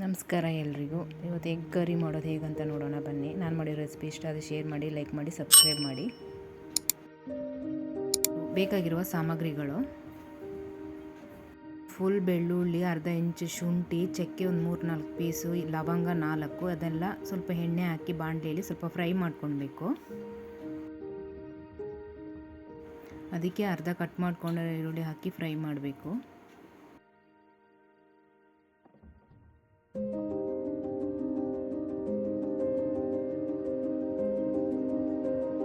ನಮಸ್ಕಾರ ಎಲ್ರಿಗೂ. ಇವತ್ತು ಎಗ್ ಕರಿ ಮಾಡೋದು ಹೇಗಂತ ನೋಡೋಣ ಬನ್ನಿ. ನಾನು ಮಾಡಿರೋ ರೆಸಿಪಿ ಇಷ್ಟ ಆದರೆ ಶೇರ್ ಮಾಡಿ, ಲೈಕ್ ಮಾಡಿ, ಸಬ್ಸ್ಕ್ರೈಬ್ ಮಾಡಿ. ಬೇಕಾಗಿರುವ ಸಾಮಗ್ರಿಗಳು: ಫುಲ್ ಬೆಳ್ಳುಳ್ಳಿ, ಅರ್ಧ ಇಂಚು ಶುಂಠಿ, ಚಕ್ಕೆ ಒಂದು 3-4 ಪೀಸು, ಲವಂಗ 4. ಅದೆಲ್ಲ ಸ್ವಲ್ಪ ಎಣ್ಣೆ ಹಾಕಿ ಬಾಣಲೆಯಲ್ಲಿ ಸ್ವಲ್ಪ ಫ್ರೈ ಮಾಡ್ಕೊಳ್ಬೇಕು. ಅದಕ್ಕೆ ಅರ್ಧ ಕಟ್ ಮಾಡ್ಕೊಂಡಿರೋ ಈರುಳ್ಳಿ ಹಾಕಿ ಫ್ರೈ ಮಾಡಬೇಕು.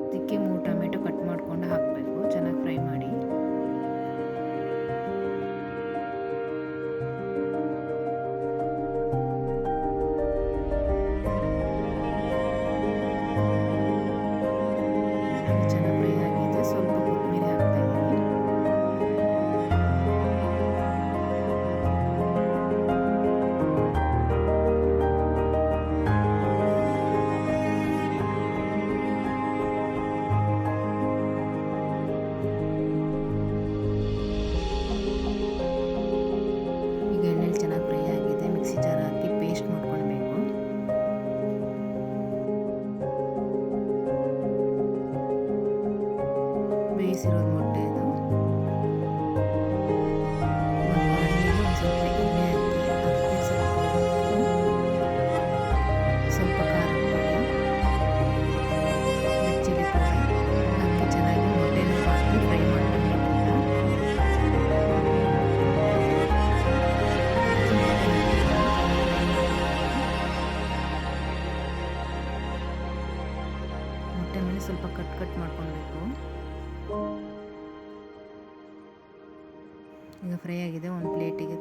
ಅದಕ್ಕೆ 3 ಟೊಮೆಟೊ ಕಟ್ ಮಾಡ್ಕೊಂಡು ಹಾಕಬೇಕು. ಚೆನ್ನಾಗಿ ಫ್ರೈ ಮಾಡಿ. ಚೆನ್ನಾಗಿ ಫ್ರೈ ಆಗಿದೆ. ಸ್ವಲ್ಪ ಕೊತ್ತಂಬರಿ ಹಾಕ್ತಾ ಇದ್ದೀನಿ. ಈಗ ಎಣ್ಣೆಲಿ ಚೆನ್ನಾಗಿ ಫ್ರೈ ಆಗಿದೆ. ಮಿಕ್ಸಿ ಜಾರ್ ಹಾಕಿ ಪೇಸ್ಟ್ ಮಾಡ್ಕೊಳ್ಬೇಕು. ಬೇಯಿಸಿರೋದು ಮೊಟ್ಟೆ ಇದು. ಒಂದು ಸ್ವಲ್ಪ ಎಣ್ಣೆ ಹಾಕಿ ಅದಕ್ಕೆ ಸ್ವಲ್ಪ ಖಾರದ ಪುಡಿ, ರೆಡ್ ಚಿಲ್ಲಿ ಪೌಡರ್ ಹಾಕಿ ಚೆನ್ನಾಗಿ ಮೊಟ್ಟೆನ ಹಾಕಿ ಫ್ರೈ ಮಾಡ್ಕೊಳ್ಬೇಕು. ಮೊಟ್ಟೆ ಮೇಲೆ ಸ್ವಲ್ಪ ಕಟ್ ಮಾಡ್ಕೊಳ್ಬೇಕು. ಈಗ ಫ್ರೈ ಆಗಿದೆ. ಒಂದು ಪ್ಲೇಟಿಗೆ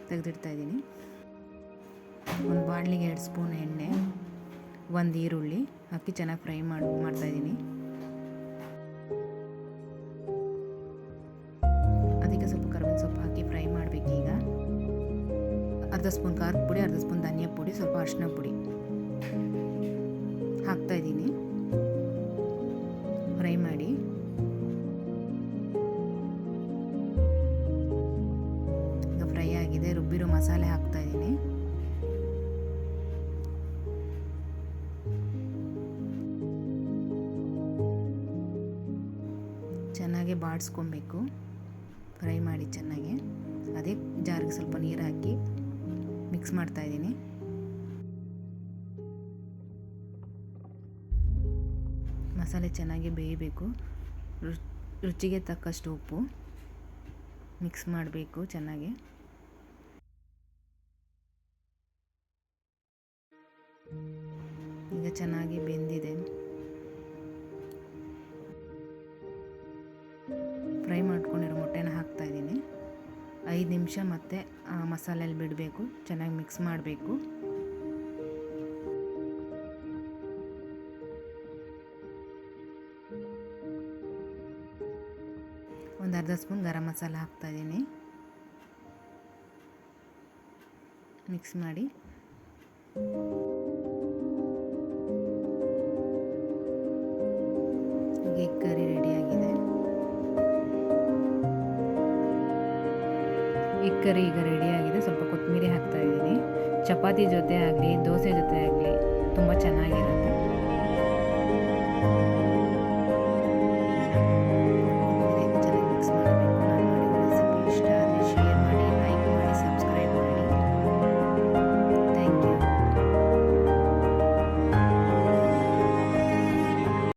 ತೆಗೆದಿಡ್ತಾ ಇದ್ದೀನಿ. ಒಂದು ಬಾಣಲಿಗೆ 2 ಸ್ಪೂನ್ ಎಣ್ಣೆ, 1 ಈರುಳ್ಳಿ ಹಾಕಿ ಚೆನ್ನಾಗಿ ಫ್ರೈ ಮಾಡ್ತಾಯಿದ್ದೀನಿ. ಅದಕ್ಕೆ ಸ್ವಲ್ಪ ಕರಿಬೇವಿನ ಸೊಪ್ಪು ಹಾಕಿ ಫ್ರೈ ಮಾಡಬೇಕೀಗ. ಅರ್ಧ ಸ್ಪೂನ್ ಖಾರದ ಪುಡಿ, ಅರ್ಧ ಸ್ಪೂನ್ ಧನಿಯಾ ಪುಡಿ, ಸ್ವಲ್ಪ ಅರಿಶಿನ ಪುಡಿ ಹಾಕ್ತಾಯಿದ್ದೀನಿ. ಫ್ರೈ ಮಾಡಿ. ಈಗ ಫ್ರೈ ಆಗಿದೆ. ರುಬ್ಬಿರೋ ಮಸಾಲೆ ಹಾಕ್ತಾಯಿದ್ದೀನಿ. ಚೆನ್ನಾಗಿ ಬಾಡಿಸ್ಕೊಬೇಕು. ಫ್ರೈ ಮಾಡಿ ಚೆನ್ನಾಗಿ. ಅದೇ ಜಾರಿಗೆ ಸ್ವಲ್ಪ ನೀರು ಹಾಕಿ ಮಿಕ್ಸ್ ಮಾಡ್ತಾಯಿದ್ದೀನಿ. ಮಸಾಲೆ ಚೆನ್ನಾಗಿ ಬೇಯಬೇಕು. ರುಚಿಗೆ ತಕ್ಕಷ್ಟು ಉಪ್ಪು ಮಿಕ್ಸ್ ಮಾಡಬೇಕು ಚೆನ್ನಾಗಿ. ಈಗ ಚೆನ್ನಾಗಿ ಬೆಂದಿದೆ. ಫ್ರೈ ಮಾಡ್ಕೊಂಡಿರೋ ಮೊಟ್ಟೆನ ಹಾಕ್ತಾಯಿದ್ದೀನಿ. 5 ನಿಮಿಷ ಮತ್ತೆ ಮಸಾಲೆಯಲ್ಲಿ ಬಿಡಬೇಕು. ಚೆನ್ನಾಗಿ ಮಿಕ್ಸ್ ಮಾಡಬೇಕು. ಒಂದು ಅರ್ಧ ಸ್ಪೂನ್ ಗರಂ ಮಸಾಲ ಹಾಕ್ತಾಯಿದ್ದೀನಿ. ಮಿಕ್ಸ್ ಮಾಡಿ. ಎಗ್ ಕರಿ ರೆಡಿಯಾಗಿದೆ. ಎಗ್ ಕರಿ ಈಗ ರೆಡಿಯಾಗಿದೆ. ಸ್ವಲ್ಪ ಕೊತ್ತಂಬರಿ ಹಾಕ್ತಾಯಿದ್ದೀನಿ. ಚಪಾತಿ ಜೊತೆ ಆಗಲಿ, ದೋಸೆ ಜೊತೆ ಆಗಲಿ ತುಂಬ ಚೆನ್ನಾಗಿರುತ್ತೆ.